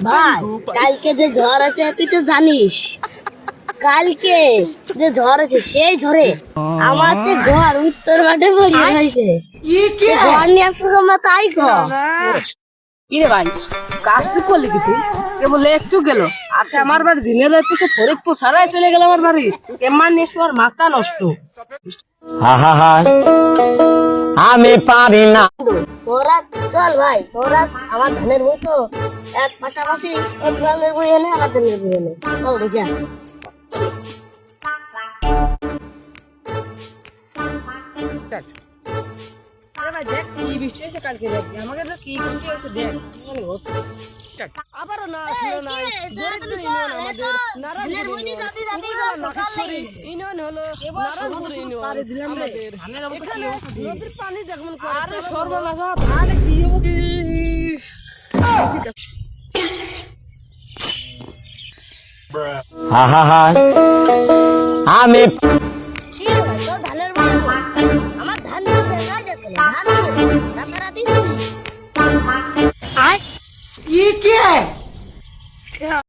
ভাই কালকে যে ঝড় আছে তুই তো জানিস, কালকে যে ঝড় আছে সেই ঝড়ে আমার যে ঘর উত্তর মাঠে পড়িয়ে হয়েছে। ঘর নিয়ে আসবো আমরা তাই কিরে ভাই কাজটুক করলি কিছু কেবল একটু গেল আসে আমার বাড়ি দিনে রাতে সে ফরিদপুর সারাই চলে গেল আমার বাড়ি কেমন নিয়ে আমার মাথা নষ্ট। আমি পারি না। তোরা চল ভাই, তোরা আমার ধানের বই তো এক পাশাপাশি এক ধানের বই এনে আর ধানের বই এনে চল বুঝা। দেখ কি বৃষ্টি হয়েছে কালকে, দেখ আমাকে তো কি বৃষ্টি হয়েছে দেখ। আবারও না আসলো না দরিদ্র ইউনিয়ন আমাদের নারায়ণপুর ইউনিয়ন নাকাছড়ি ইউনিয়ন হলো নারায়ণপুর ইউনিয়ন আমাদের এখানে নদীর পানি যেমন করে আরে সর্বনাশ আরে কি আমি ধানের আমার ধান দেখা যাচ্ছে না, ধান রাতারাতি শুনি ये क्या है?